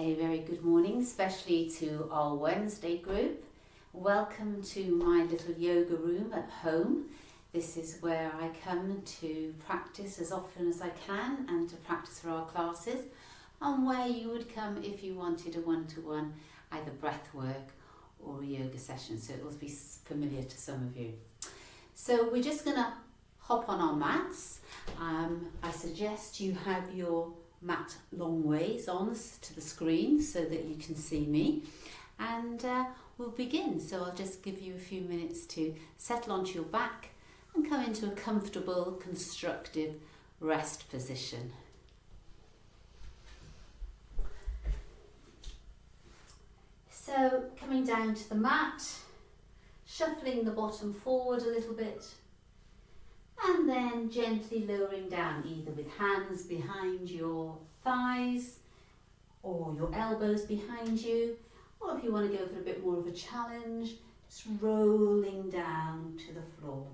A very good morning, especially to our Wednesday group. Welcome to my little yoga room at home. This is where I come to practice as often as I can and to practice for our classes, and where you would come if you wanted a one-to-one, either breath work or a yoga session, so it will be familiar to some of you. So we're just going to hop on our mats. I suggest you have your mat long ways on to the screen so that you can see me, and we'll begin. So I'll just give you a few minutes to settle onto your back and come into a comfortable, constructive rest position. So coming down to the mat, shuffling the bottom forward a little bit, and then gently lowering down, either with hands behind your thighs or your elbows behind you, or if you want to go for a bit more of a challenge, just rolling down to the floor.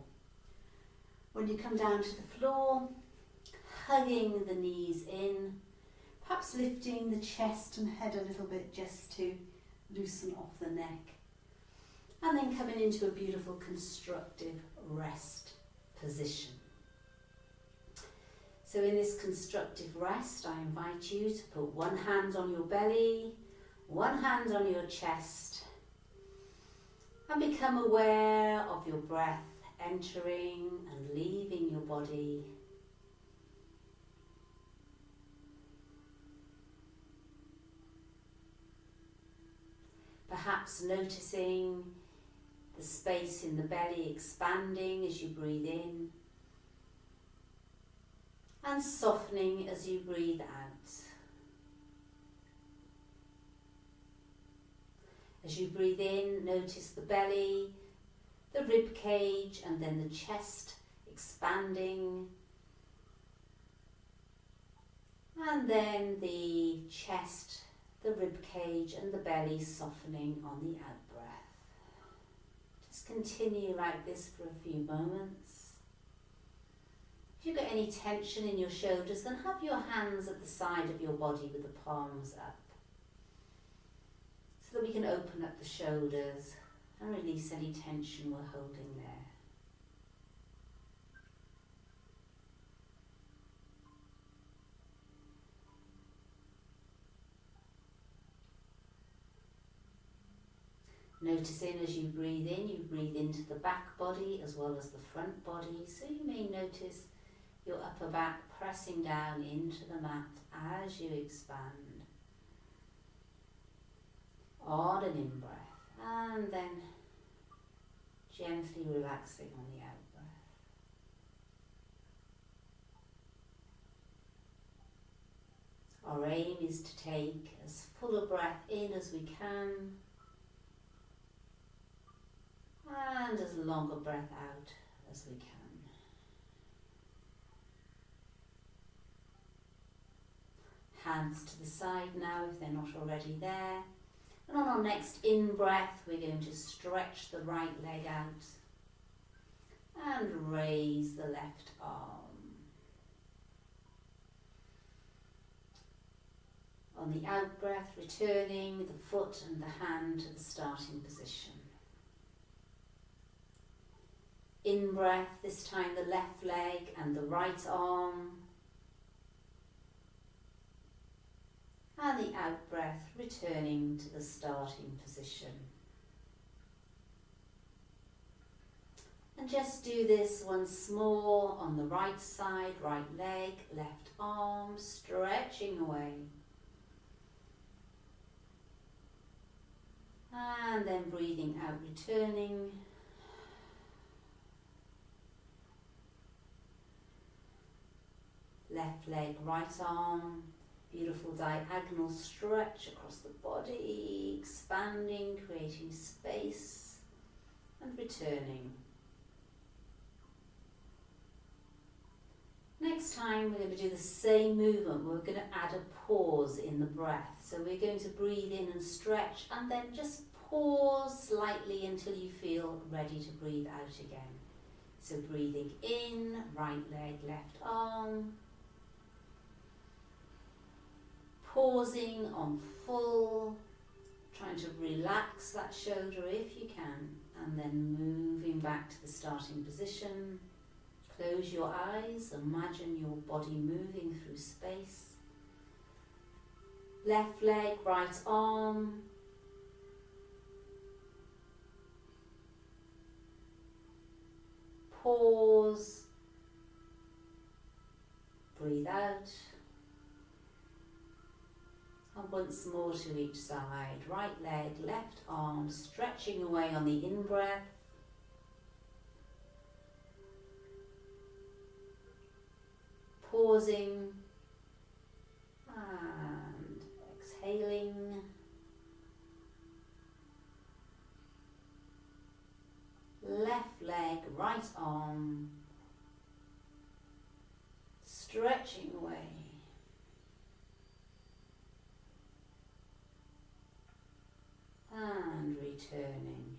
When you come down to the floor, hugging the knees in, perhaps lifting the chest and head a little bit just to loosen off the neck, and then coming into a beautiful constructive rest position. So in this constructive rest, I invite you to put one hand on your belly, one hand on your chest, and become aware of your breath entering and leaving your body. Perhaps noticing the space in the belly expanding as you breathe in and softening as you breathe out. As you breathe in, notice the belly, the rib cage, and then the chest expanding, and then the chest, the rib cage and the belly softening on the out breath. Just continue like this for a few moments. If you've got any tension in your shoulders, then have your hands at the side of your body with the palms up, so that we can open up the shoulders and release any tension we're holding there. Noticing as you breathe in, you breathe into the back body as well as the front body. So you may notice your upper back pressing down into the mat as you expand. On an in-breath, and then gently relaxing on the out-breath. Our aim is to take as full a breath in as we can, and as long a breath out as we can. Hands to the side now if they're not already there. And on our next in-breath, we're going to stretch the right leg out and raise the left arm. On the out-breath, returning the foot and the hand to the starting position. In-breath, this time the left leg and the right arm. And the out-breath, returning to the starting position. And just do this once more on the right side, right leg, left arm, stretching away. And then breathing out, returning. Left leg, right arm. Beautiful diagonal stretch across the body, expanding, creating space, and returning. Next time we're going to do the same movement. We're going to add a pause in the breath. So we're going to breathe in and stretch, and then just pause slightly until you feel ready to breathe out again. So breathing in, right leg, left arm. pausing on full, trying to relax that shoulder if you can, and then moving back to the starting position. Close your eyes, imagine your body moving through space. Left leg, right arm. Pause. Breathe out. And once more to each side. Right leg, left arm, stretching away on the in-breath. Pausing and exhaling. Left leg, right arm, stretching away. And returning.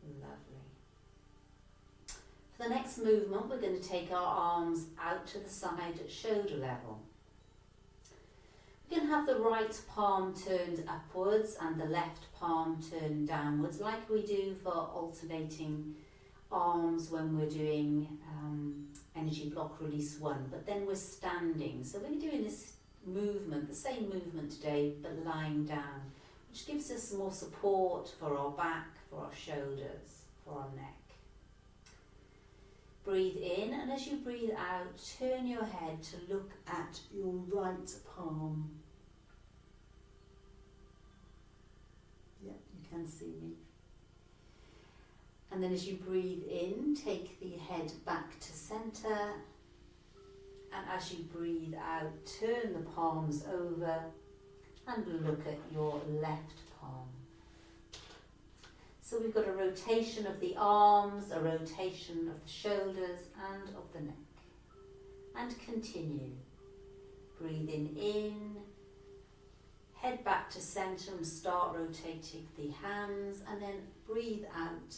Lovely. For the next movement, we're going to take our arms out to the side at shoulder level. We can have the right palm turned upwards and the left palm turned downwards, like we do for alternating arms when we're doing energy block release 1, but then we're standing. So we're doing this movement, the same movement today, but lying down, which gives us more support for our back, for our shoulders, for our neck. Breathe in, and as you breathe out, turn your head to look at your right palm. Yep, you can see me. And then as you breathe in, take the head back to centre. And as you breathe out, turn the palms over and look at your left palm. So we've got a rotation of the arms, a rotation of the shoulders and of the neck. And continue. Breathing in, head back to centre and start rotating the hands, and then breathe out.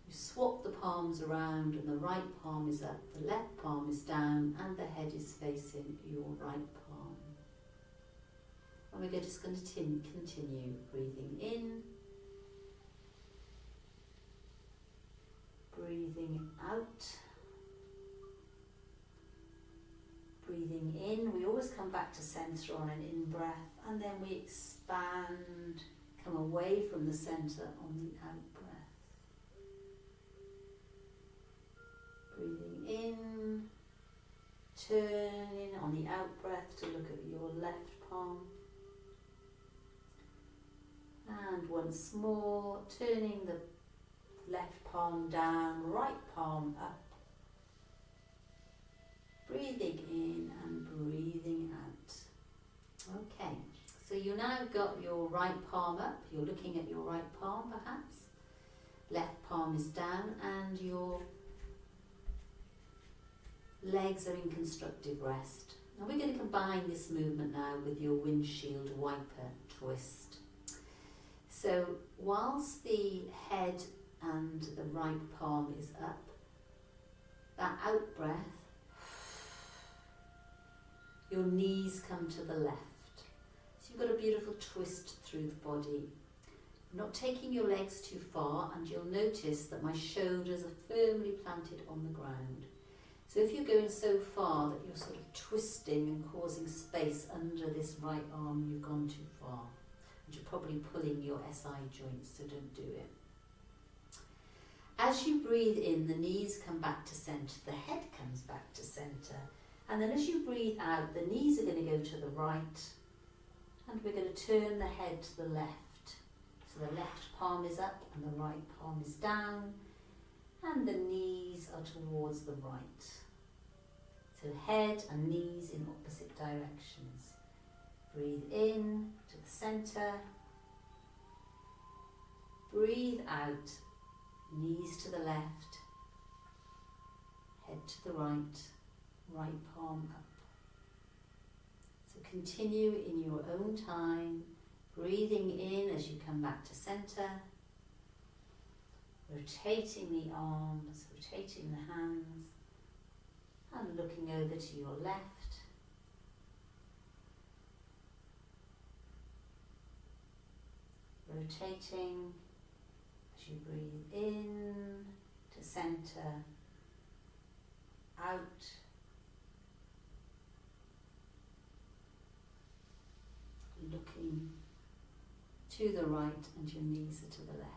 You swap the palms around and the right palm is up, the left palm is down and the head is facing your right palm. And we're just going to continue breathing in, breathing out, breathing in. We always come back to centre on an in-breath, and then we expand, come away from the centre on the out-breath. Breathing in, turning on the out-breath to look at your left palm. And once more, turning the left palm down, right palm up. Breathing in and breathing out. Okay, so you now got your right palm up. You're looking at your right palm perhaps. Left palm is down and your legs are in constructive rest. Now we're going to combine this movement now with your windshield wiper twist. So whilst the head and the right palm is up, that out breath, your knees come to the left. So you've got a beautiful twist through the body. I'm not taking your legs too far, and you'll notice that my shoulders are firmly planted on the ground. So if you're going so far that you're sort of twisting and causing space under this right arm, you've gone too far. And you're probably pulling your SI joints, so don't do it. As you breathe in, the knees come back to centre, the head comes back to centre. And then as you breathe out, the knees are going to go to the right, and we're going to turn the head to the left. So the left palm is up and the right palm is down, and the knees are towards the right. So head and knees in opposite directions. Breathe in to the centre. Breathe out, knees to the left, head to the right, right palm up. So continue in your own time, breathing in as you come back to centre, rotating the arms, rotating the hands, and looking over to your left, rotating as you breathe in to center, out, looking to the right and your knees are to the left.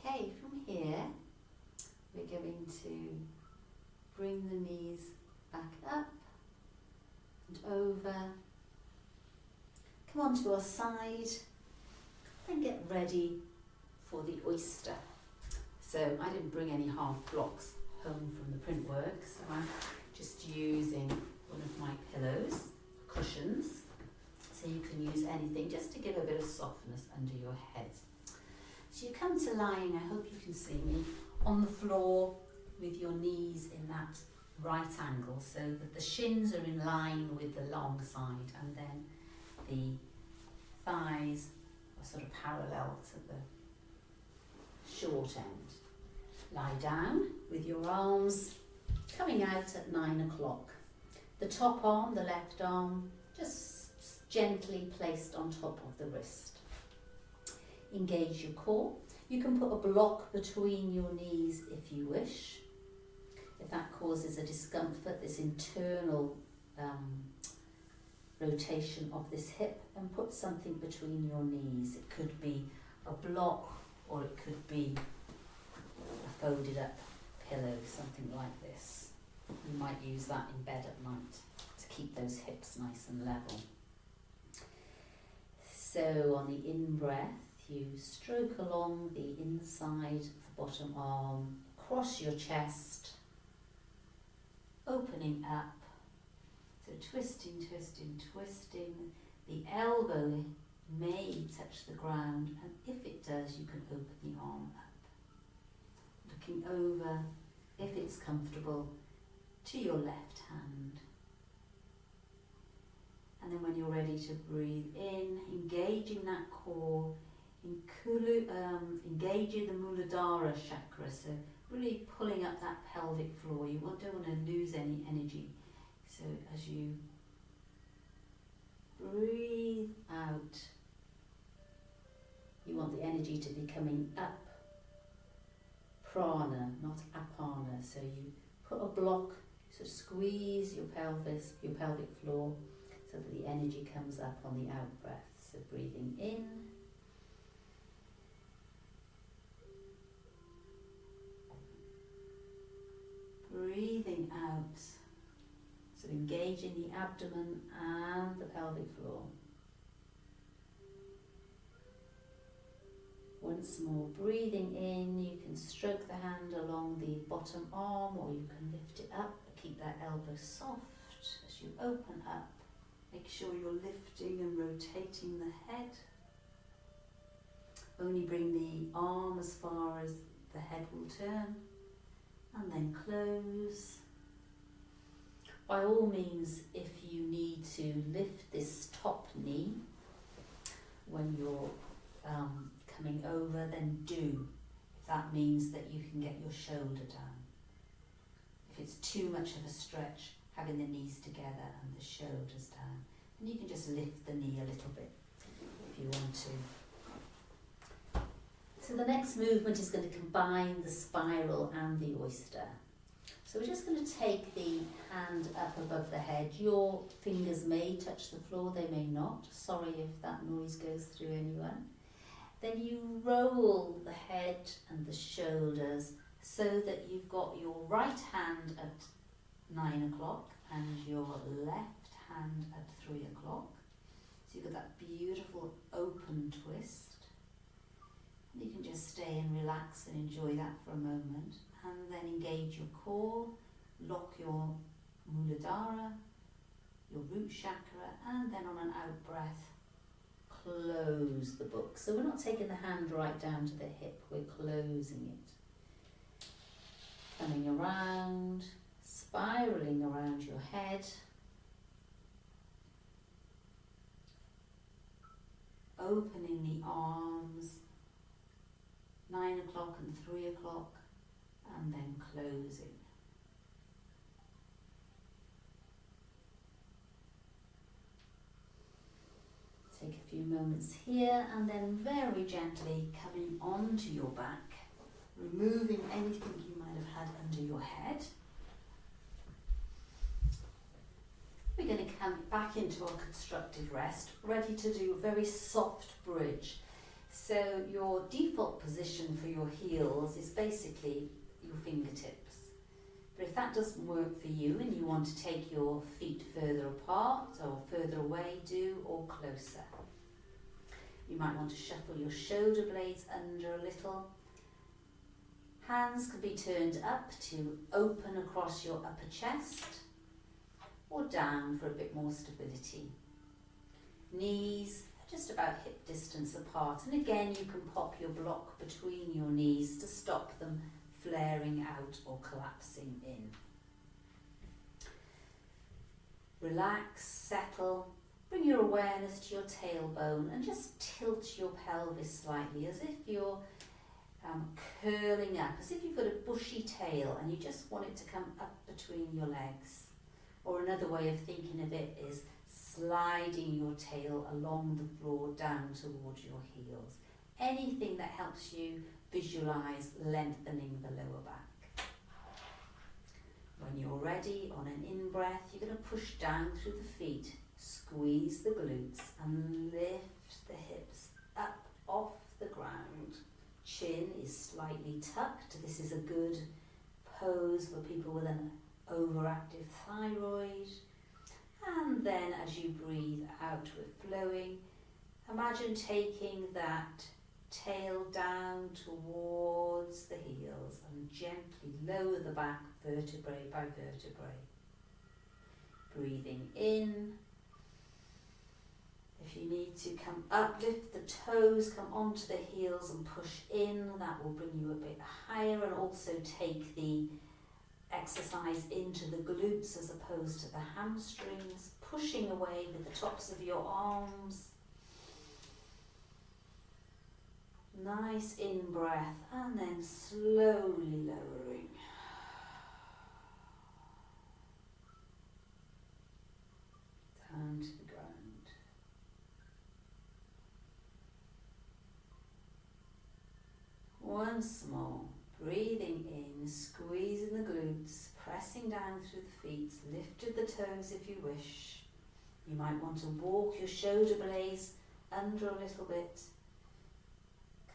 Okay, from here we're going to bring the knees back up and over. Come onto our side and get ready for the oyster. So I didn't bring any half blocks home from the print work, so I'm just using one of my pillows, cushions, so you can use anything just to give a bit of softness under your head. So you come to lying, I hope you can see me, on the floor with your knees in that right angle so that the shins are in line with the long side and then the thighs are sort of parallel to the short end. Lie down with your arms coming out at 9 o'clock. The top arm, the left arm, just gently placed on top of the wrist. Engage your core. You can put a block between your knees if you wish. If that causes a discomfort, this internal rotation of this hip, and put something between your knees. It could be a block or it could be a folded up pillow, something like this. You might use that in bed at night to keep those hips nice and level. So on the in-breath, you stroke along the inside of the bottom arm, across your chest, opening up. So twisting, twisting, twisting. The elbow may touch the ground, and if it does, you can open the arm up. Looking over, if it's comfortable, to your left hand. And then when you're ready to breathe in, engaging that core, engaging the Muladhara chakra, so really pulling up that pelvic floor. You don't want to lose any energy. So as you breathe out, you want the energy to be coming up, prana, not apana. So you put a block, so squeeze your pelvis, your pelvic floor, so that the energy comes up on the out breath. So breathing in, breathing out, so engaging the abdomen and the pelvic floor. Once more, breathing in, you can stroke the hand along the bottom arm or you can lift it up, but keep that elbow soft as you open up. Make sure you're lifting and rotating the head. Only bring the arm as far as the head will turn, and then close. By all means, if you need to lift this top knee when you're coming over, then do. If that means that you can get your shoulder down. If it's too much of a stretch, having the knees together and the shoulders down, and you can just lift the knee a little bit if you want to. So the next movement is going to combine the spiral and the oyster. So we're just going to take the hand up above the head. Your fingers may touch the floor, they may not. Sorry if that noise goes through anyone. Then you roll the head and the shoulders so that you've got your right hand at 9 o'clock and your left hand at 3 o'clock. So you've got that beautiful open twist. And you can just stay and relax and enjoy that for a moment. And then engage your core, lock your Muladhara, your root chakra, and then on an out breath, close the book. So we're not taking the hand right down to the hip, we're closing it. Coming around, spiraling around your head. Opening the arms, 9 o'clock and 3 o'clock, and then closing. Take a few moments here, and then very gently coming onto your back, removing anything you might have had under your head. We're going to come back into our constructive rest, ready to do a very soft bridge. So your default position for your heels is basically your fingertips. But if that doesn't work for you and you want to take your feet further apart or further away, do, or closer. You might want to shuffle your shoulder blades under a little. Hands can be turned up to open across your upper chest or down for a bit more stability. Knees just about hip distance apart, and again you can pop your block between your knees to stop them flaring out or collapsing in. Relax, settle, bring your awareness to your tailbone and just tilt your pelvis slightly as if you're curling up, as if you've got a bushy tail and you just want it to come up between your legs. Or another way of thinking of it is sliding your tail along the floor down towards your heels. Anything that helps you visualize lengthening the lower back. When you're ready, on an in-breath, you're going to push down through the feet, squeeze the glutes and lift the hips up off the ground. Chin is slightly tucked. This is a good pose for people with an overactive thyroid. And then as you breathe out with flowing, imagine taking that tail down towards the heels and gently lower the back vertebrae by vertebrae. Breathing in. If you need to come up, lift the toes, come onto the heels and push in. That will bring you a bit higher and also take the exercise into the glutes as opposed to the hamstrings. Pushing away with the tops of your arms. Nice in-breath and then slowly lowering. Down to the ground. Once more, breathing in, squeezing the glutes, pressing down through the feet, lifted the toes if you wish. You might want to walk your shoulder blades under a little bit,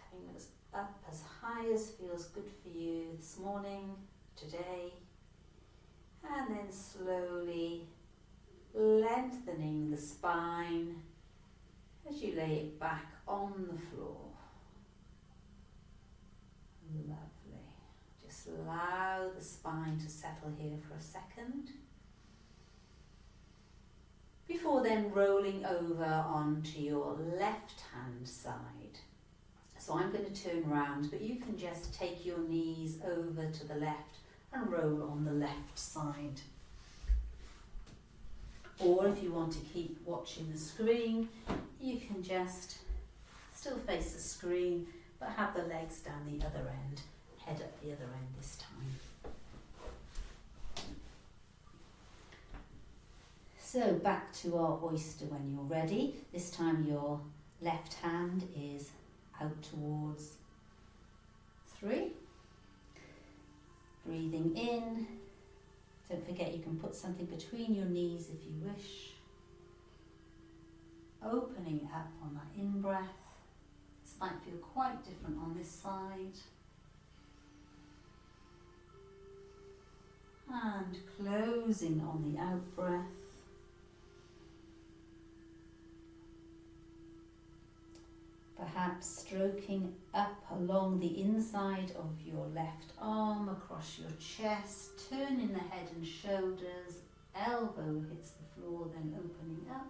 coming up as high as feels good for you this morning, today, and then slowly lengthening the spine as you lay it back on the floor. Lovely. Just allow the spine to settle here for a second. Before then rolling over onto your left hand side. So I'm going to turn round, but you can just take your knees over to the left and roll on the left side. Or if you want to keep watching the screen, you can just still face the screen, but have the legs down the other end, head up the other end this time. So back to our oyster when you're ready. This time your left hand is out towards 3. Breathing in. Don't forget you can put something between your knees if you wish. Opening up on that in-breath. This might feel quite different on this side. And closing on the out-breath. Perhaps stroking up along the inside of your left arm, across your chest, turning the head and shoulders, elbow hits the floor, then opening up.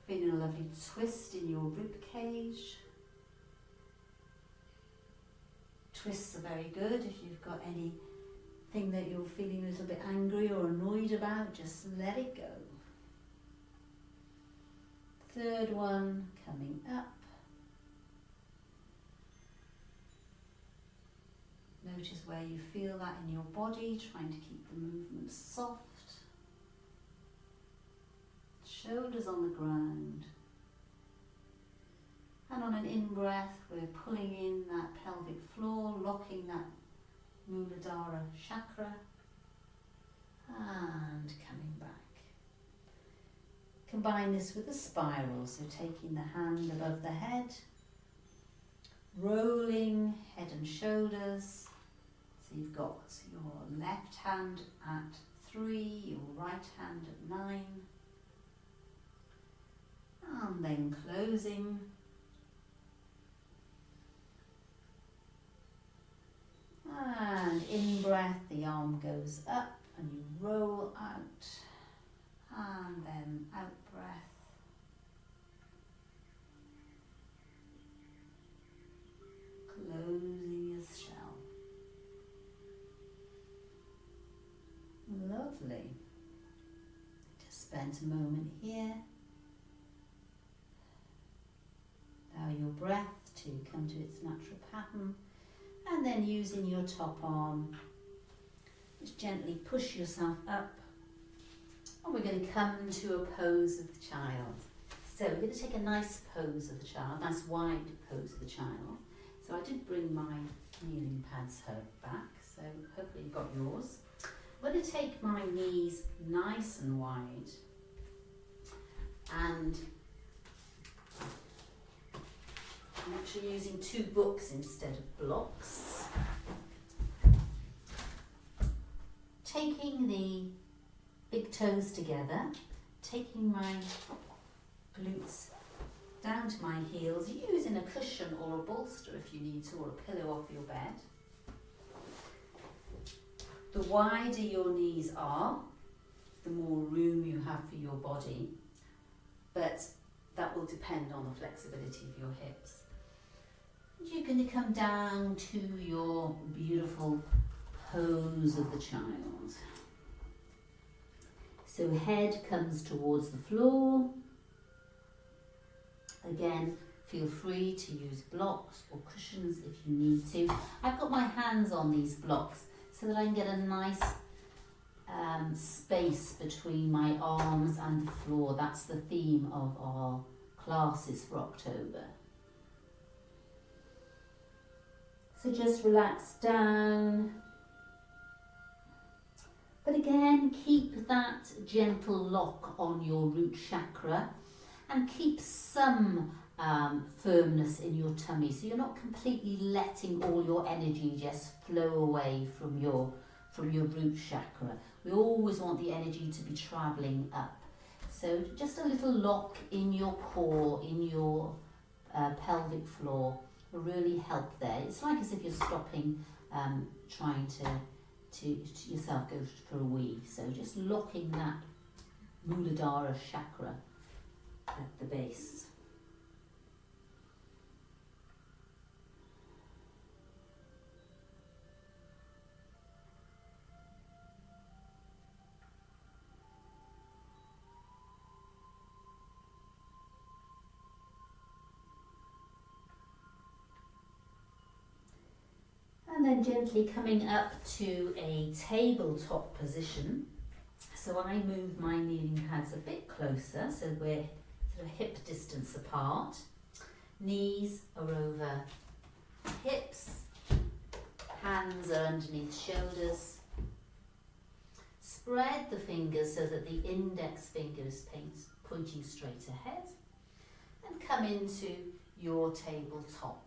Feeling a lovely twist in your rib cage. Twists are very good if you've got anything that you're feeling a little bit angry or annoyed about, just let it go. Third one, coming up. Notice where you feel that in your body, trying to keep the movement soft. Shoulders on the ground. on an in-breath, we're pulling in that pelvic floor, locking that Muladhara chakra, and coming back. Combine this with a spiral, so taking the hand above the head, rolling head and shoulders. So you've got your left hand at 3, your right hand at 9. And then closing. And in breath, the arm goes up and you roll out. And then out breath. Closing your shell. Lovely. Just spend a moment here. Allow your breath to come to its natural pattern, and then using your top arm, just gently push yourself up, and we're going to come to a pose of the child. So we're going to take a nice pose of the child, nice wide pose of the child. So I did bring my kneeling pads back, so hopefully you've got yours. I'm going to take my knees nice and wide, and I'm actually using 2 books instead of blocks. Taking the big toes together, taking my glutes down to my heels, using a cushion or a bolster if you need to, or a pillow off your bed. The wider your knees are, the more room you have for your body, but that will depend on the flexibility of your hips. You're going to come down to your beautiful pose of the child. So head comes towards the floor. Again, feel free to use blocks or cushions if you need to. I've got my hands on these blocks so that I can get a nice space between my arms and the floor. That's the theme of our classes for October. So just relax down. But again, keep that gentle lock on your root chakra and keep some firmness in your tummy, so you're not completely letting all your energy just flow away from your root chakra. We always want the energy to be travelling up. So just a little lock in your core, in your pelvic floor will really help there. It's like as if you're stopping, trying to yourself go for a wee. So just locking that Muladhara chakra at the base. And then gently coming up to a tabletop position. So I move my kneeling pads a bit closer, so we're sort of hip distance apart. Knees are over hips, hands are underneath shoulders. Spread the fingers so that the index finger is pointing straight ahead, and come into your tabletop.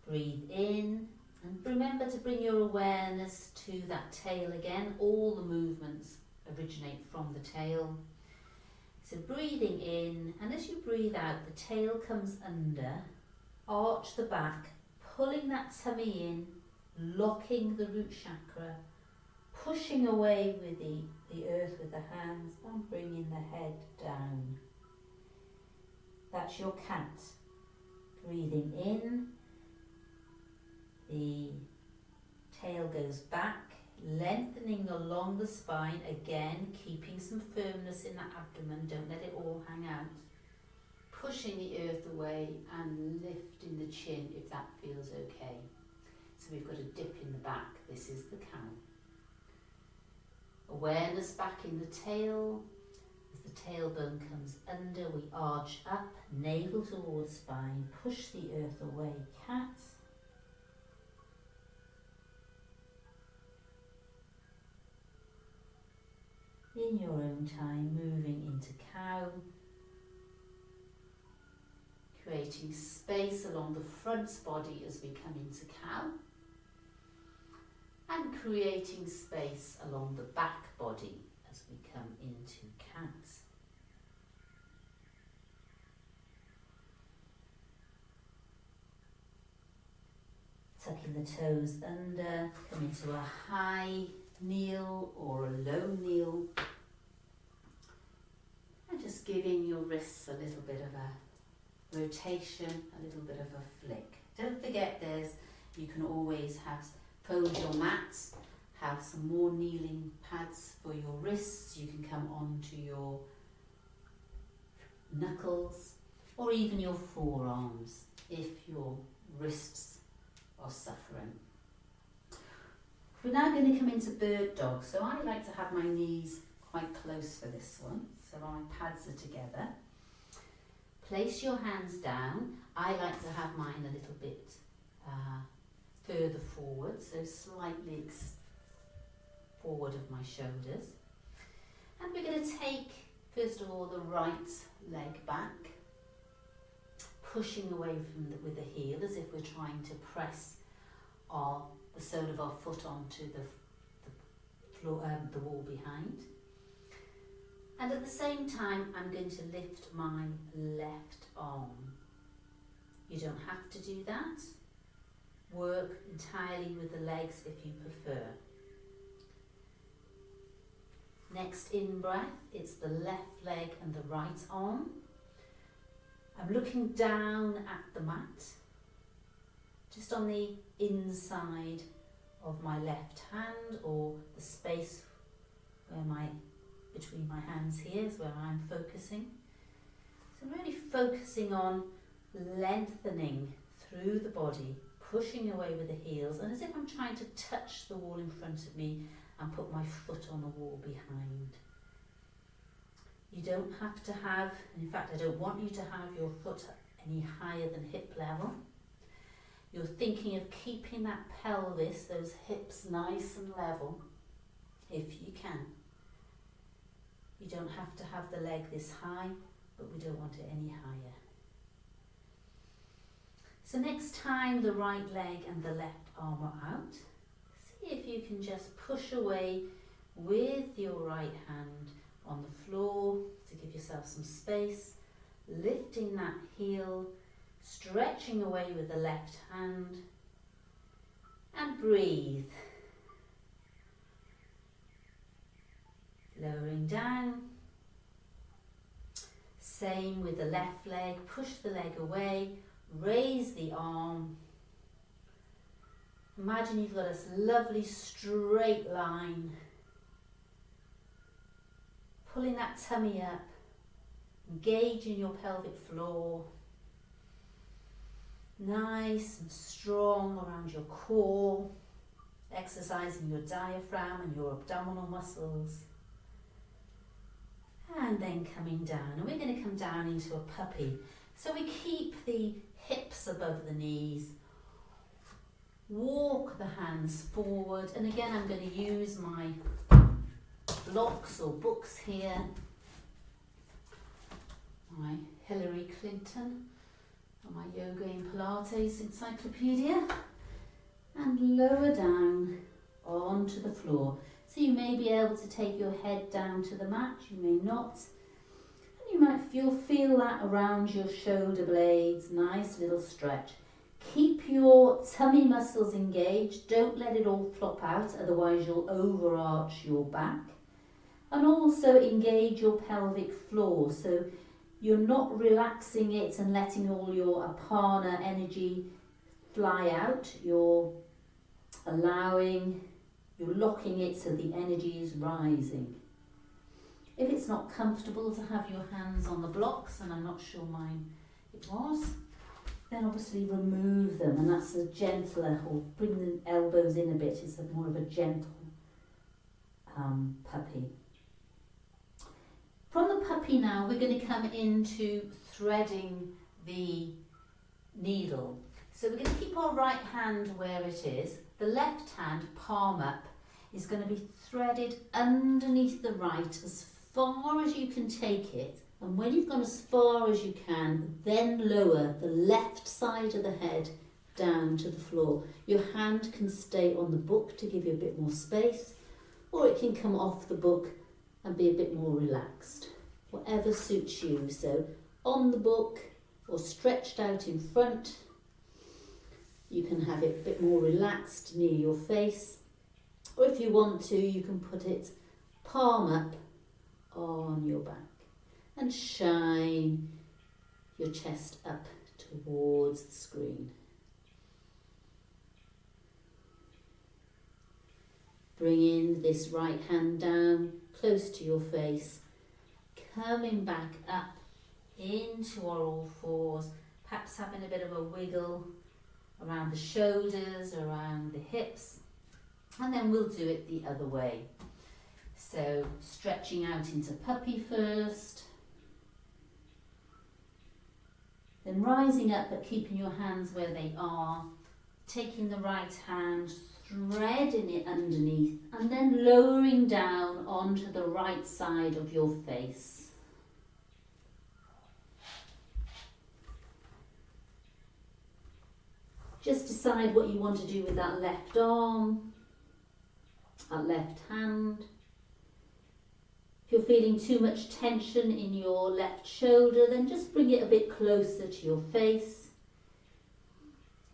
Breathe in, and remember to bring your awareness to that tail again. All the movements originate from the tail. So breathing in, and as you breathe out, the tail comes under, arch the back, pulling that tummy in, locking the root chakra, pushing away with the earth with the hands, and bringing the head down. That's your cat. Breathing in. The tail goes back, lengthening along the spine, again keeping some firmness in the abdomen, don't let it all hang out. Pushing the earth away and lifting the chin if that feels okay. So we've got a dip in the back, this is the cow. Awareness back in the tail. As the tailbone comes under, we arch up, navel towards spine, push the earth away, cat. In your own time, moving into cow, creating space along the front body as we come into cow, and creating space along the back body as we come into cat. Tucking the toes under, come into a high kneel or a low kneel, and just giving your wrists a little bit of a rotation, a little bit of a flick. Don't forget you can always fold your mats, have some more kneeling pads for your wrists. You can come onto your knuckles or even your forearms if your wrists are suffering. We're now going to come into bird dog. So I like to have my knees quite close for this one. So my pads are together. Place your hands down. I like to have mine a little bit further forward, so slightly forward of my shoulders. And we're going to take, first of all, the right leg back, pushing away with the heel as if we're trying to press the sole of our foot onto the floor, the wall behind. And at the same time, I'm going to lift my left arm. You don't have to do that. Work entirely with the legs if you prefer. Next in breath, it's the left leg and the right arm. I'm looking down at the mat, just on the inside of my left hand, or the space where between my hands here is where I'm focusing. So I'm really focusing on lengthening through the body, pushing away with the heels, and as if I'm trying to touch the wall in front of me and put my foot on the wall behind. You don't have to have, in fact I don't want you to have your foot any higher than hip level. You're thinking of keeping that pelvis, those hips nice and level, if you can. You don't have to have the leg this high, but we don't want it any higher. So next time the right leg and the left arm are out, see if you can just push away with your right hand on the floor to give yourself some space, lifting that heel, stretching away with the left hand, and breathe. Lowering down. Same with the left leg, push the leg away, raise the arm. Imagine you've got this lovely straight line. Pulling that tummy up, engaging your pelvic floor. Nice and strong around your core, exercising your diaphragm and your abdominal muscles. And then coming down, and we're going to come down into a puppy. So we keep the hips above the knees, walk the hands forward, and again I'm going to use my blocks or books here, my Hillary Clinton or my Yoga and Pilates encyclopedia, and lower down onto the floor. So you may be able to take your head down to the mat, you may not. And you might feel that around your shoulder blades, nice little stretch. Keep your tummy muscles engaged, don't let it all flop out, otherwise you'll overarch your back. And also engage your pelvic floor, so you're not relaxing it and letting all your apana energy fly out. You're locking it so the energy is rising. If it's not comfortable to have your hands on the blocks, and I'm not sure mine it was, then obviously remove them, and that's a gentler, or bring the elbows in a bit, it's more of a gentle puppy. From the puppy now, we're going to come into threading the needle. So we're going to keep our right hand where it is. The left hand, palm up, is going to be threaded underneath the right as far as you can take it. And when you've gone as far as you can, then lower the left side of the head down to the floor. Your hand can stay on the book to give you a bit more space, or it can come off the book and be a bit more relaxed. Whatever suits you. So on the book or stretched out in front. You can have it a bit more relaxed near your face. Or if you want to, you can put it palm up on your back and shine your chest up towards the screen. Bring in this right hand down close to your face, coming back up into our all fours, perhaps having a bit of a wiggle around the shoulders, around the hips, and then we'll do it the other way. So stretching out into puppy first, then rising up but keeping your hands where they are, taking the right hand, threading it underneath, and then lowering down onto the right side of your face. Just decide what you want to do with that left arm, that left hand. If you're feeling too much tension in your left shoulder, then just bring it a bit closer to your face.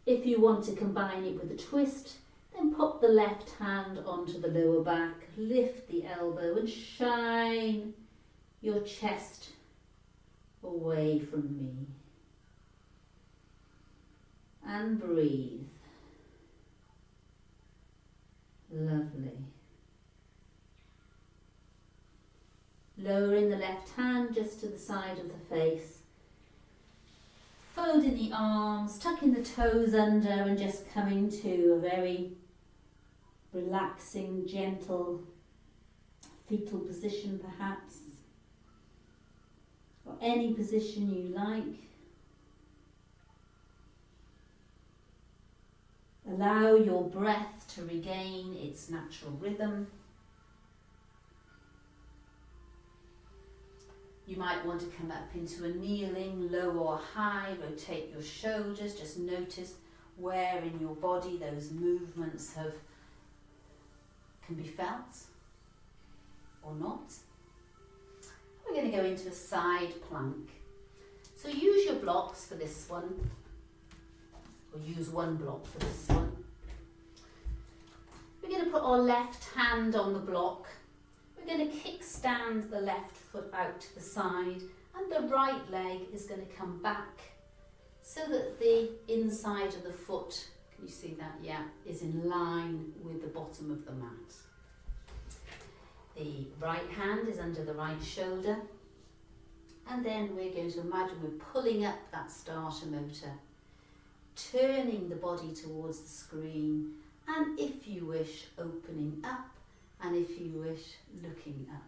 If you want to combine it with a twist, then pop the left hand onto the lower back, lift the elbow and shine your chest away from me. And breathe. Lovely. Lowering the left hand just to the side of the face. Folding the arms, tucking the toes under and just coming to a very relaxing, gentle fetal position perhaps. Or any position you like. Allow your breath to regain its natural rhythm. You might want to come up into a kneeling, low or high, rotate your shoulders, just notice where in your body those movements can be felt or not. We're going to go into a side plank. So use your blocks for this one. Or use one block for this one. We're going to put our left hand on the block. We're going to kickstand the left foot out to the side and the right leg is going to come back so that the inside of the foot, can you see that? Yeah, is in line with the bottom of the mat. The right hand is under the right shoulder and then we're going to imagine we're pulling up that starter motor, turning the body towards the screen and if you wish opening up and if you wish looking up.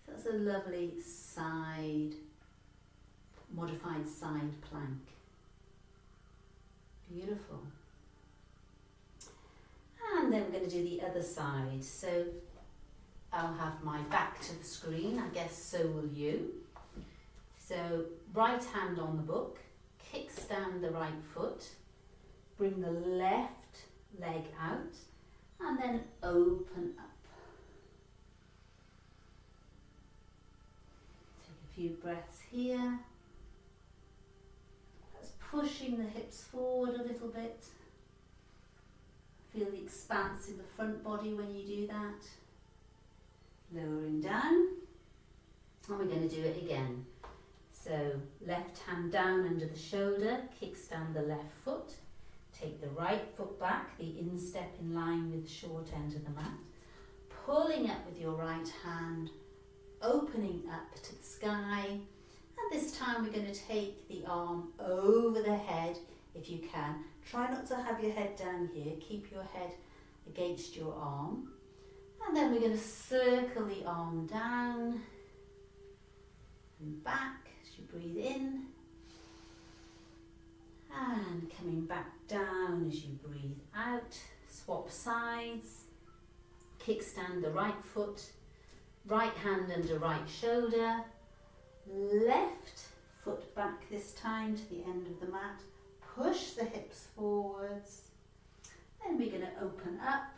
So that's a lovely modified side plank. Beautiful. And then we're going to do the other side. So I'll have my back to the screen, I guess so will you. So right hand on the book, kickstand the right foot, bring the left leg out and then open up. Take a few breaths here. That's pushing the hips forward a little bit. Feel the expanse in the front body when you do that. Lowering down. And we're going to do it again. So left hand down under the shoulder, kickstand the left foot, take the right foot back, the instep in line with the short end of the mat, pulling up with your right hand, opening up to the sky, and this time we're going to take the arm over the head if you can. Try not to have your head down here, keep your head against your arm, And then we're going to circle the arm down and back as you breathe in. And coming back down as you breathe out. Swap sides. Kickstand the right foot. Right hand under right shoulder. Left foot back this time to the end of the mat. Push the hips forwards. Then we're going to open up.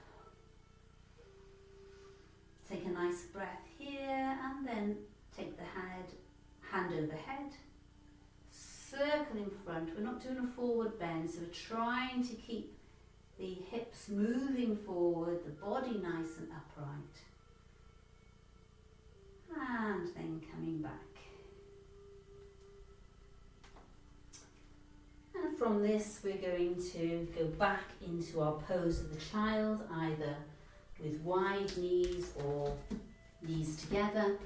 Take a nice breath here and then take the hand overhead. Circle in front. We're not doing a forward bend, so we're trying to keep the hips moving forward, the body nice and upright. And then coming back. And from this we're going to go back into our pose of the child, either with wide knees or knees together.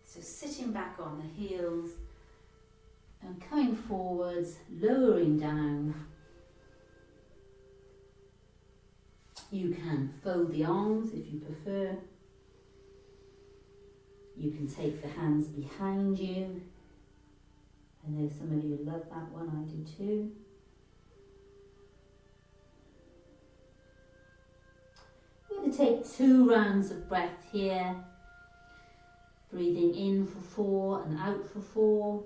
So sitting back on the heels and coming forwards, lowering down. You can fold the arms if you prefer. You can take the hands behind you. I know some of you love that one, I do too. We're going to take 2 rounds of breath here. Breathing in for 4 and out for 4.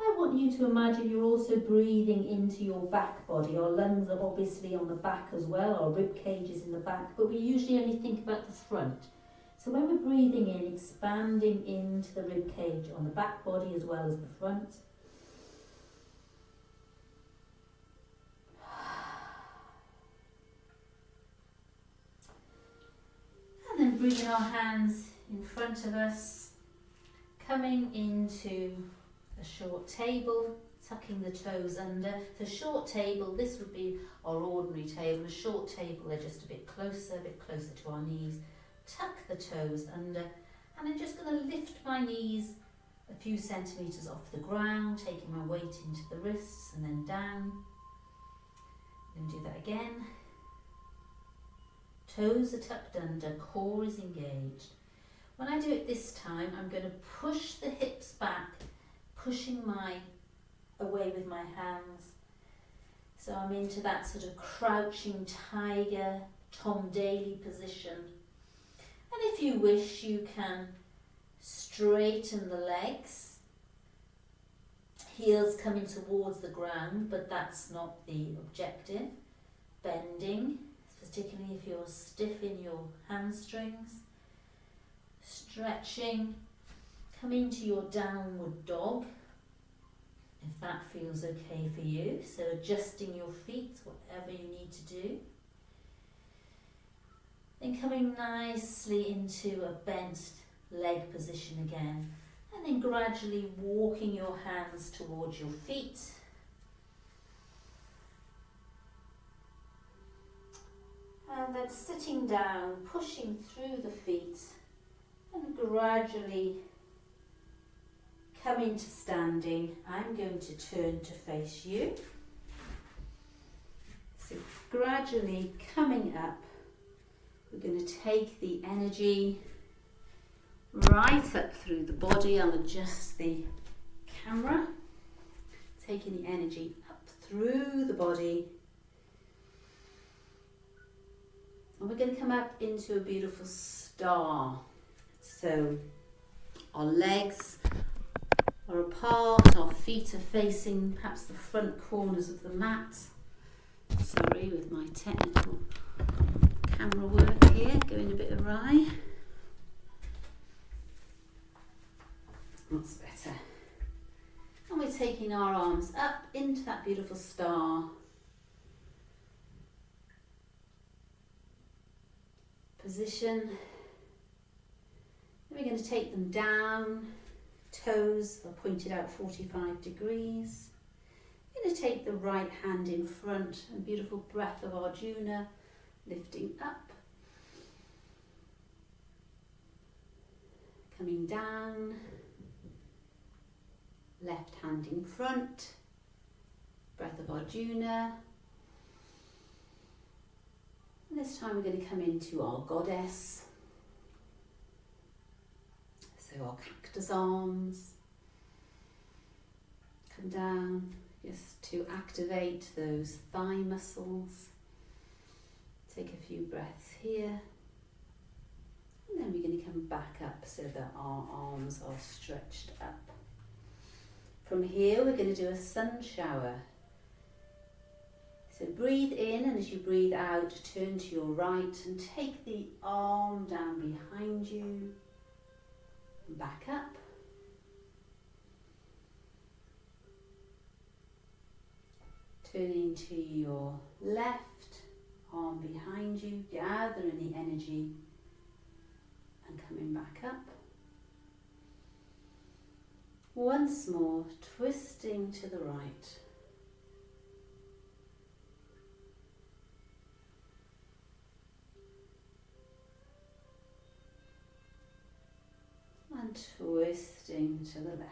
I want you to imagine you're also breathing into your back body. Our lungs are obviously on the back as well, our rib cage is in the back, but we usually only think about the front. So when we're breathing in, expanding into the rib cage on the back body as well as the front. And then bringing our hands in front of us, coming into a short table, tucking the toes under. So short table, this would be our ordinary table. A short table, they're just a bit closer to our knees. Tuck the toes under, and I'm just going to lift my knees a few centimetres off the ground, taking my weight into the wrists and then down. I'm going to do that again. Toes are tucked under, core is engaged. When I do it this time, I'm going to push the hips back, pushing away with my hands. So I'm into that sort of crouching tiger, Tom Daly position. And if you wish, you can straighten the legs, heels coming towards the ground, but that's not the objective. Bending, particularly if you're stiff in your hamstrings. Stretching, come into your downward dog, if that feels okay for you. So adjusting your feet, whatever you need to do. Then coming nicely into a bent leg position again. And then gradually walking your hands towards your feet. And then sitting down, pushing through the feet. And gradually coming to standing. I'm going to turn to face you. So gradually coming up. We're going to take the energy right up through the body. I'll adjust the camera. Taking the energy up through the body. And we're going to come up into a beautiful star. So our legs are apart, our feet are facing perhaps the front corners of the mat. Sorry, with my technical camera work here, going a bit awry. That's better. And we're taking our arms up into that beautiful star. Position. Then we're going to take them down. Toes are pointed out 45 degrees. We're going to take the right hand in front, a beautiful breath of Arjuna, lifting up. Coming down. Left hand in front. Breath of Arjuna. And this time we're going to come into our goddess. So our cactus arms. Come down just to activate those thigh muscles. Take a few breaths here. And then we're going to come back up so that our arms are stretched up. From here we're going to do a sun shower. So breathe in, and as you breathe out, turn to your right and take the arm down behind you. Back up. Turning to your left, arm behind you, gathering the energy and coming back up. Once more, twisting to the right. And twisting to the left.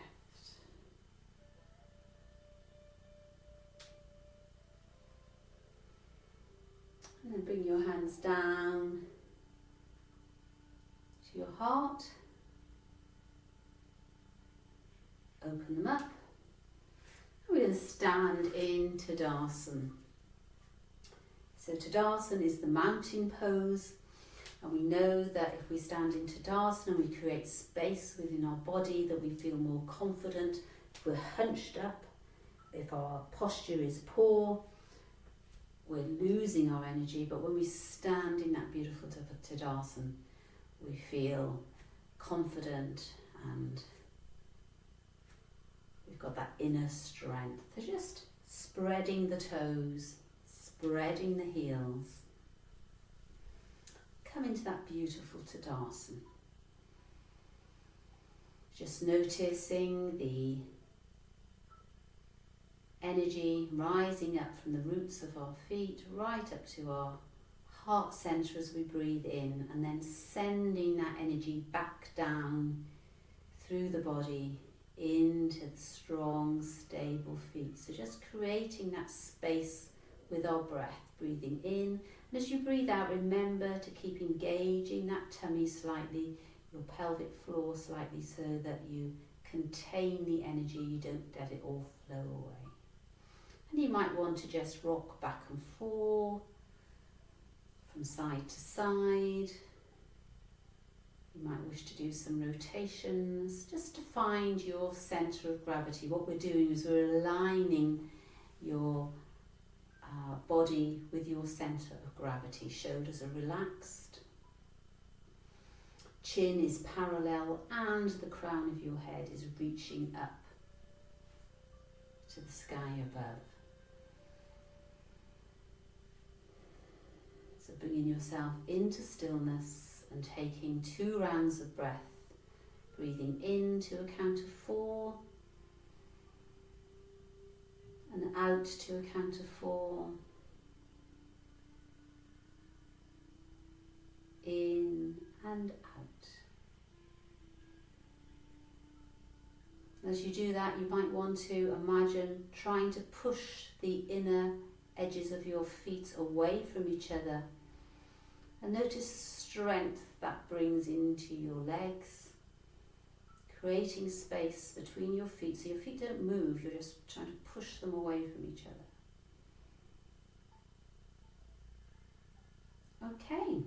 And then bring your hands down to your heart. Open them up. And we're going to stand in Tadasana. So Tadasana is the mountain pose. And we know that if we stand in Tadasana, we create space within our body, that we feel more confident. If we're hunched up, if our posture is poor, we're losing our energy. But when we stand in that beautiful Tadasana, we feel confident and we've got that inner strength. So just spreading the toes, spreading the heels. Come into that beautiful Tadasana. Just noticing the energy rising up from the roots of our feet right up to our heart center as we breathe in, and then sending that energy back down through the body into the strong, stable feet. So just creating that space with our breath, breathing in. And as you breathe out, remember to keep engaging that tummy slightly, your pelvic floor slightly, so that you contain the energy, you don't let it all flow away. And you might want to just rock back and forth, from side to side. You might wish to do some rotations, just to find your centre of gravity. What we're doing is we're aligning your body with your centre of gravity. Shoulders are relaxed, chin is parallel, and the crown of your head is reaching up to the sky above. So bringing yourself into stillness and taking 2 rounds of breath, breathing in to a count of 4 and out to a count of 4. In and out. As you do that, you might want to imagine trying to push the inner edges of your feet away from each other, and notice strength that brings into your legs, creating space between your feet so your feet don't move, you're just trying to push them away from each other. Okay.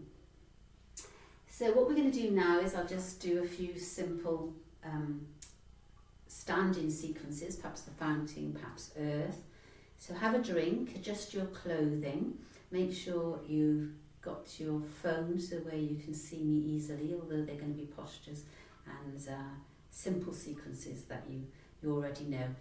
So what we're going to do now is I'll just do a few simple standing sequences, perhaps the fountain, perhaps earth. So have a drink, adjust your clothing, make sure you've got your phone so where you can see me easily, although they're going to be postures and simple sequences that you already know.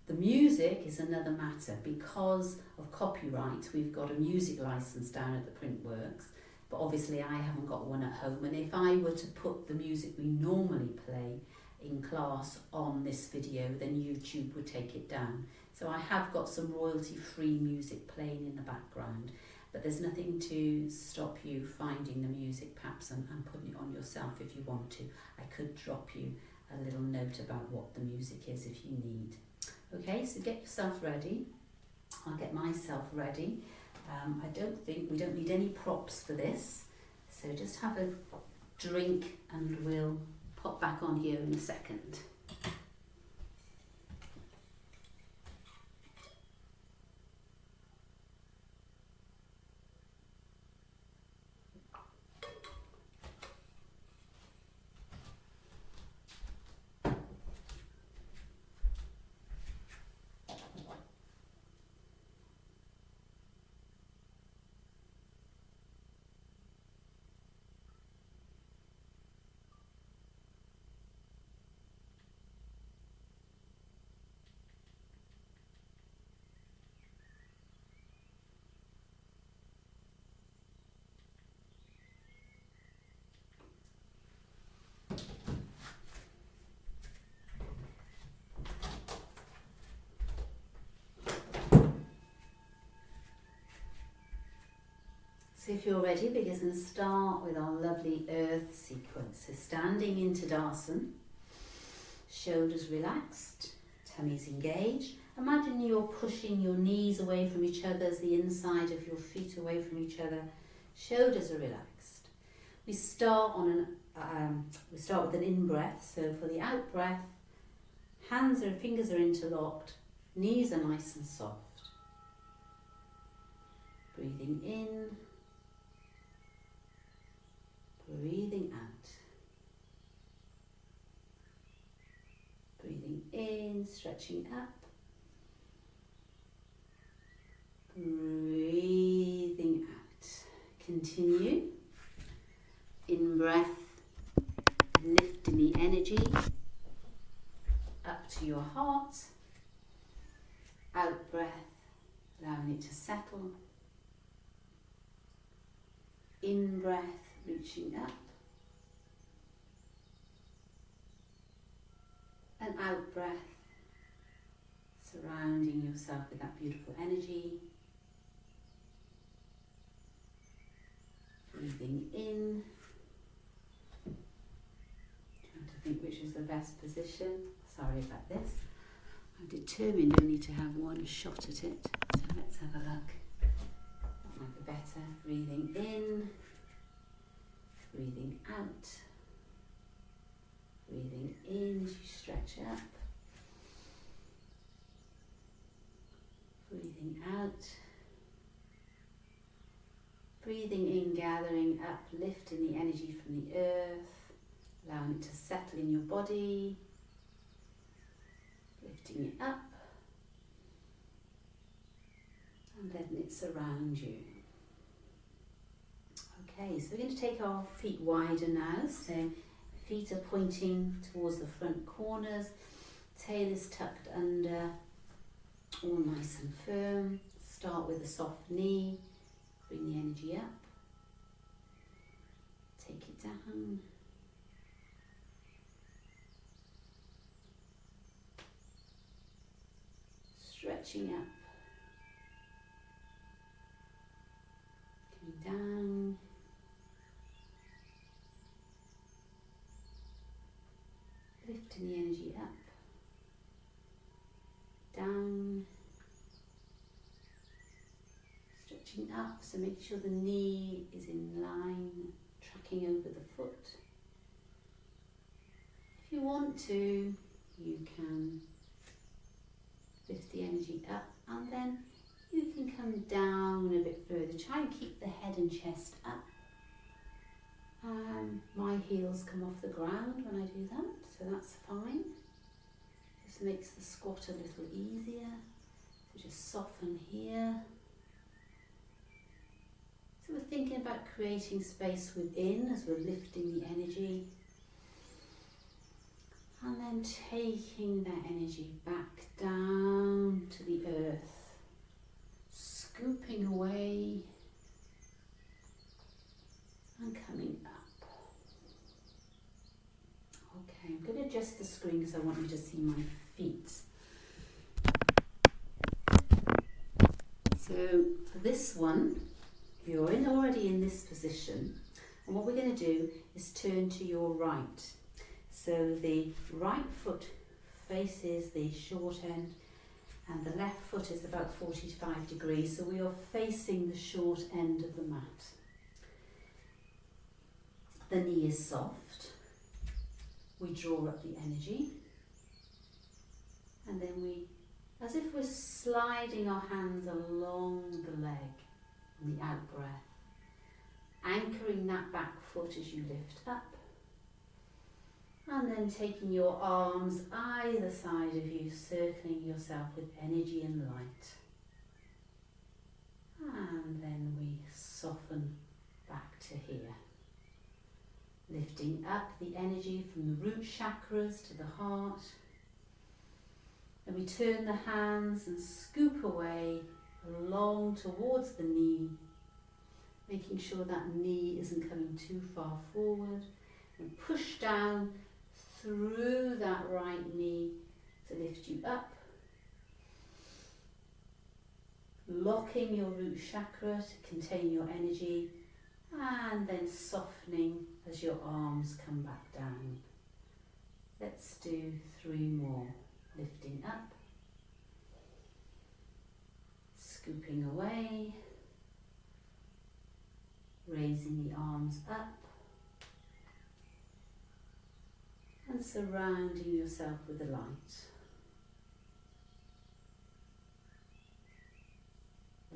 The music is another matter. Because of copyright, we've got a music license down at the Printworks. But obviously I haven't got one at home, and if I were to put the music we normally play in class on this video, then YouTube would take it down. So I have got some royalty-free music playing in the background, but there's nothing to stop you finding the music perhaps and putting it on yourself if you want to. I could drop you a little note about what the music is if you need. Okay, so get yourself ready. I'll get myself ready. we don't need any props for this, so just have a drink and we'll pop back on here in a second. So if you're ready, we're just going to start with our lovely earth sequence. So standing in Tadasana, shoulders relaxed, tummies engaged. Imagine you're pushing your knees away from each other as the inside of your feet away from each other. Shoulders are relaxed. We start with an in breath. So for the out breath, fingers are interlocked, knees are nice and soft. Breathing in. Breathing out. Breathing in, stretching up. Breathing out. Continue. In breath, lifting the energy up to your heart. Out breath, allowing it to settle. In breath, reaching up, and out breath, surrounding yourself with that beautiful energy. Breathing in, trying to think which is the best position. Sorry about this. I'm determined only to have one shot at it, so let's have a look. That might be better. Breathing in. Breathing out, breathing in as you stretch up, breathing out, breathing in, gathering up, lifting the energy from the earth, allowing it to settle in your body, lifting it up, and letting it surround you. Okay, so we're going to take our feet wider now, so feet are pointing towards the front corners, tail is tucked under, all nice and firm. Start with a soft knee, bring the energy up, take it down, stretching up, coming down, lifting the energy up, down, stretching up, so make sure the knee is in line, tracking over the foot. If you want to, you can lift the energy up and then you can come down a bit further. Try and keep the head and chest up. My heels come off the ground when I do that, so that's fine. Just makes the squat a little easier. So just soften here. So we're thinking about creating space within as we're lifting the energy. And then taking that energy back down to the earth, scooping away and coming up. Okay, I'm going to adjust the screen because I want you to see my feet. So for this one, you're already in this position, and what we're going to do is turn to your right. So the right foot faces the short end And the left foot is about 45 degrees, so we are facing the short end of the mat. The knee is soft. We draw up the energy. And then we, as if we're sliding our hands along the leg on the out breath, anchoring that back foot as you lift up. And then taking your arms either side of you, circling yourself with energy and light. And then we soften back to here. Lifting up the energy from the root chakras to the heart. And we turn the hands and scoop away along towards the knee, making sure that knee isn't coming too far forward. And push down through that right knee to lift you up. Locking your root chakra to contain your energy, and then softening as your arms come back down. Let's do 3 more. Lifting up, scooping away, raising the arms up, and surrounding yourself with the light.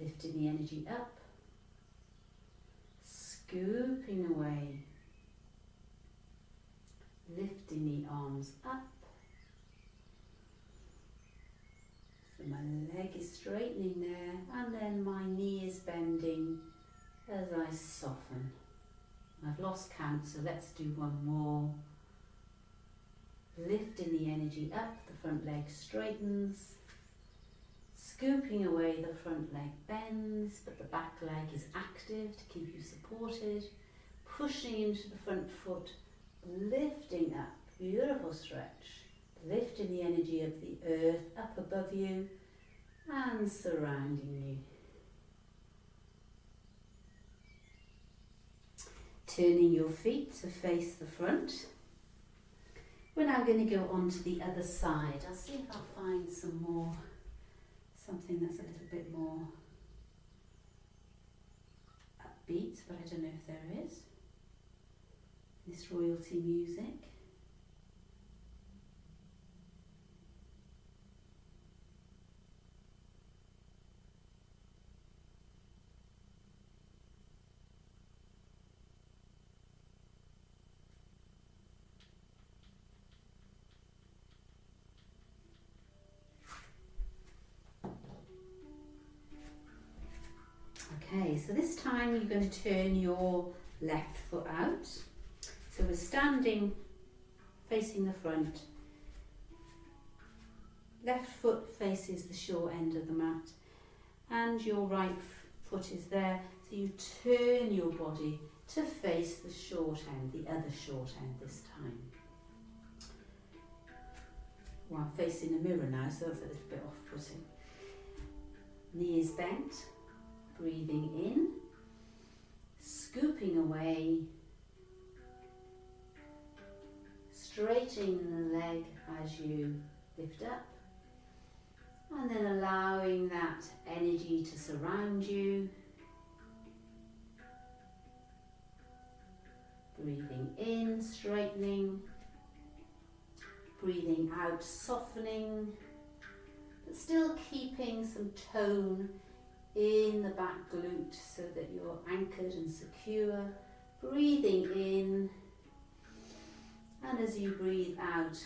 Lifting the energy up, scooping away, lifting the arms up. So my leg is straightening there, and then my knee is bending as I soften. I've lost count, so let's do 1 more. Lifting the energy up, the front leg straightens. Scooping away, the front leg bends, but the back leg is active to keep you supported. Pushing into the front foot, lifting up, beautiful stretch. Lifting the energy of the earth up above you and surrounding you. Turning your feet to face the front. We're now going to go on to the other side. I'll see if I'll find something that's a little bit more upbeat, but I don't know if there is. This royalty music. Okay, so this time you're going to turn your left foot out. So we're standing facing the front. Left foot faces the short end of the mat, and your right foot is there. So you turn your body to face the short end, the other short end this time. Well, I'm facing a mirror now, so that's a little bit off-putting. Knee is bent. Breathing in, scooping away, straightening the leg as you lift up, and then allowing that energy to surround you. Breathing in, straightening, breathing out, softening, but still keeping some tone in the back glute so that you're anchored and secure. Breathing in, and as you breathe out,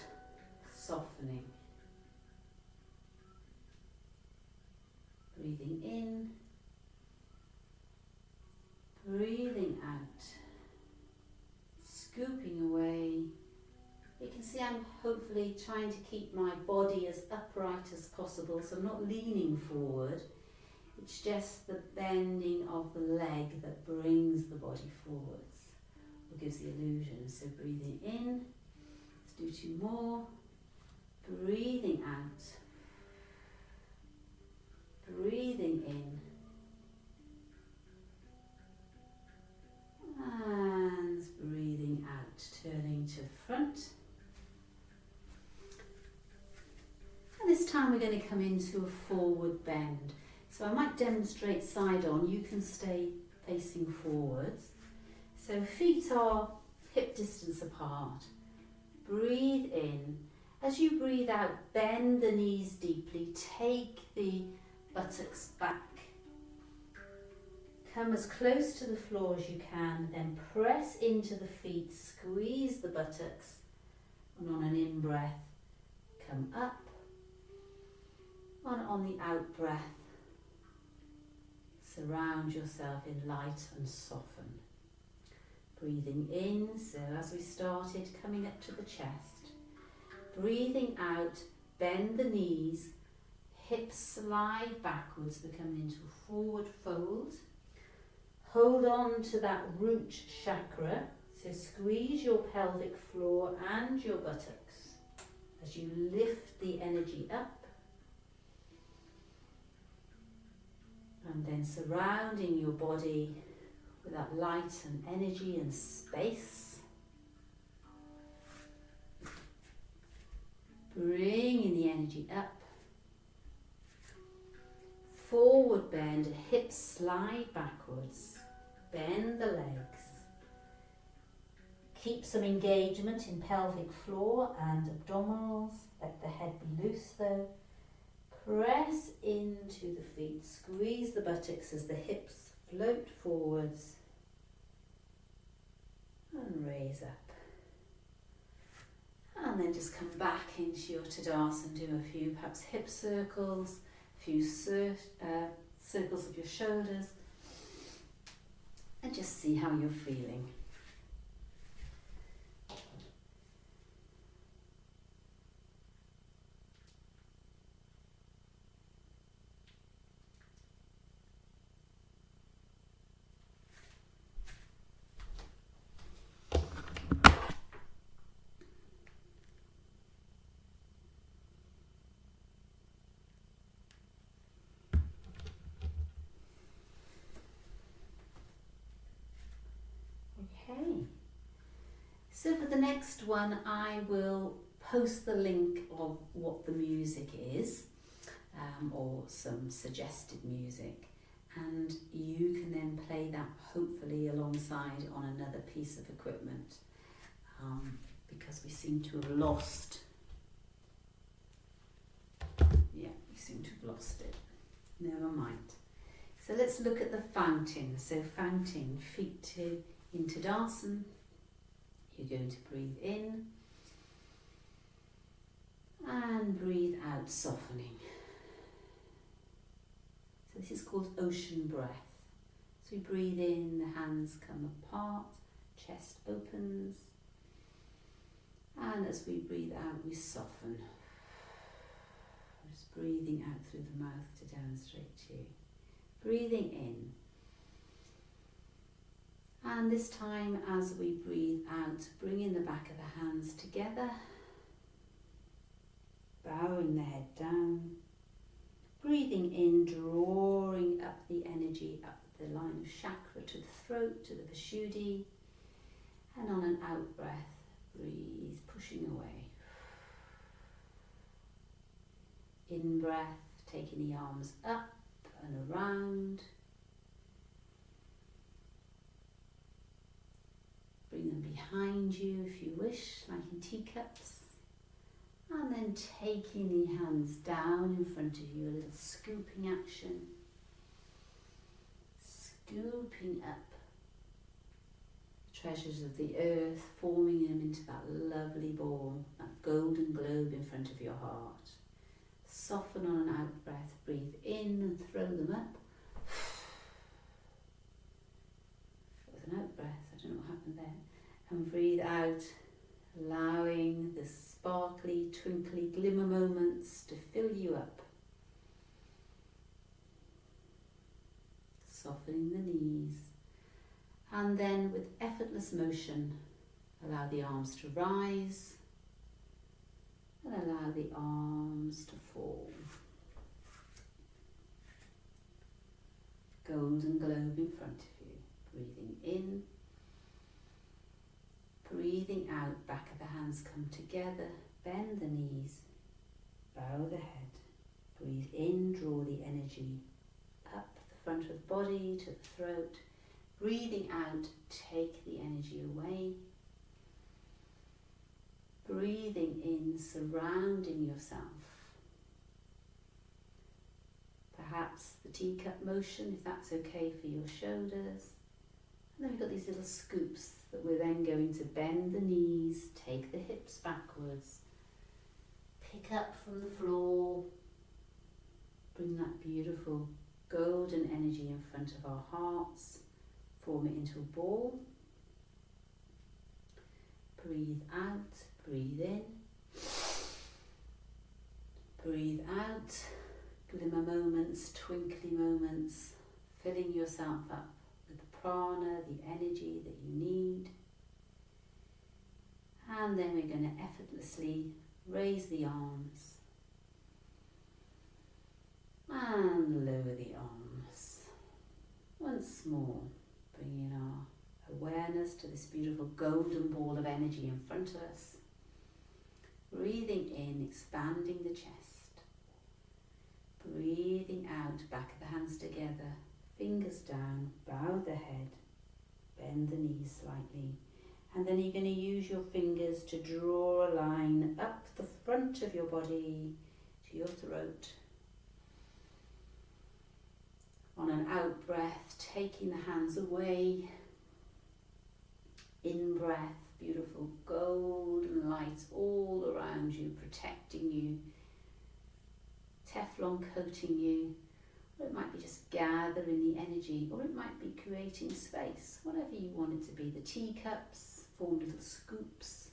softening. Breathing in, breathing out, scooping away. You can see I'm hopefully trying to keep my body as upright as possible, so I'm not leaning forward. It's just the bending of the leg that brings the body forwards, or gives the illusion. So breathing in, let's do 2 more. Breathing out, breathing in, and breathing out, turning to front. And this time time we're going to come into a forward bend. So I might demonstrate side on, you can stay facing forwards. So feet are hip distance apart. Breathe in. As you breathe out, bend the knees deeply, take the buttocks back. Come as close to the floor as you can, then press into the feet, squeeze the buttocks, and on an in-breath, come up. And on the out-breath, surround yourself in light and soften. Breathing in, so as we started, coming up to the chest. Breathing out, bend the knees, hips slide backwards, becoming into a forward fold. Hold on to that root chakra, so squeeze your pelvic floor and your buttocks as you lift the energy up. And then surrounding your body with that light and energy and space. Bringing the energy up. Forward bend, hips slide backwards. Bend the legs. Keep some engagement in pelvic floor and abdominals. Let the head be loose though. Press into the feet. Squeeze the buttocks as the hips float forwards. And raise up. And then just come back into your Tadasana, do a few perhaps hip circles, a few circles of your shoulders, and just see how you're feeling. Okay, so for the next one I will post the link of what the music is, or some suggested music, and you can then play that hopefully alongside on another piece of equipment, because we seem to have lost, it. Never mind. So let's look at the fountain. So fountain, feet in Tadasana. You're going to breathe in and breathe out, softening. So this is called ocean breath. So we breathe in, the hands come apart, chest opens, and as we breathe out, we soften. Just breathing out through the mouth to demonstrate to you. Breathing in. And this time as we breathe out, bringing the back of the hands together, bowing the head down, breathing in, drawing up the energy up the line of chakra to the throat, to the Vishuddhi, and on an out breath, breathe, pushing away. In breath, taking the arms up and around. Bring them behind you if you wish, like in teacups. And then taking the hands down in front of you, a little scooping action. Scooping up treasures of the earth, forming them into that lovely ball, that golden globe in front of your heart. Soften on an out breath, breathe in and throw them up. With an out breath, I don't know what happened there. And breathe out, allowing the sparkly, twinkly glimmer moments to fill you up. Softening the knees. And then with effortless motion, allow the arms to rise and allow the arms to fall. Golden globe in front of you. Breathing in. Breathing out, back of the hands come together, bend the knees, bow the head. Breathe in, draw the energy up the front of the body to the throat. Breathing out, take the energy away. Breathing in, surrounding yourself. Perhaps the teacup motion, if that's okay for your shoulders. And then we've got these little scoops that we're then going to bend the knees, take the hips backwards, pick up from the floor, bring that beautiful golden energy in front of our hearts, form it into a ball. Breathe out, breathe in, breathe out, glimmer moments, twinkly moments, filling yourself up with the prana, the energy that you need. And then we're going to effortlessly raise the arms and lower the arms. Once more, bringing our awareness to this beautiful golden ball of energy in front of us. Breathing in, expanding the chest. Breathing out, back of the hands together, fingers down, bow the head, bend the knees slightly. And then you're going to use your fingers to draw a line up the front of your body to your throat. On an out breath, taking the hands away. In breath, beautiful golden light all around you, protecting you, Teflon coating you, or it might be just gathering the energy, or it might be creating space, whatever you want it to be. The teacups form little scoops,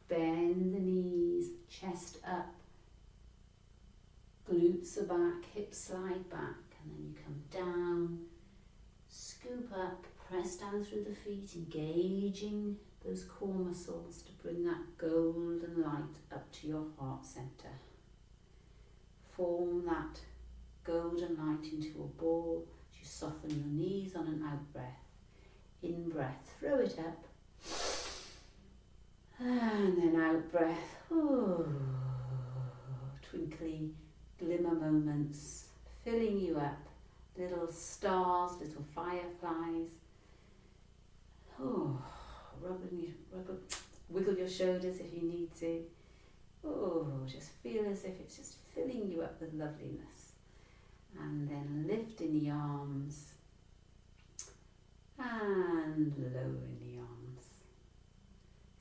bend the knees, chest up, glutes are back, hips slide back, and then you come down, scoop up, press down through the feet, engaging those core muscles to bring that golden light up to your heart center. Form that golden light into a ball as you soften your knees on an out breath. In breath, throw it up. And then out breath. Ooh, twinkly glimmer moments, filling you up. Little stars, little fireflies. Oh, wiggle your shoulders if you need to. Oh, just feel as if it's just filling you up with loveliness. And then lifting the arms and lowering the arms.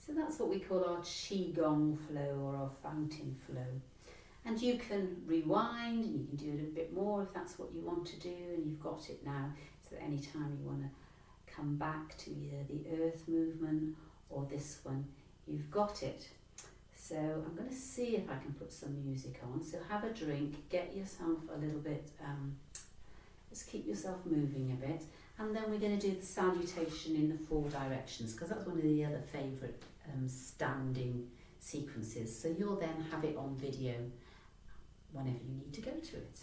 So that's what we call our qigong flow or our fountain flow. And you can rewind and you can do it a bit more if that's what you want to do, and you've got it now, so that any time you want to come back to either the earth movement or this one, you've got it. So I'm going to see if I can put some music on. So have a drink, get yourself a little bit, just keep yourself moving a bit, and then we're going to do the salutation in the 4 directions, because that's one of the other favourite standing sequences. So you'll then have it on video whenever you need to go to it.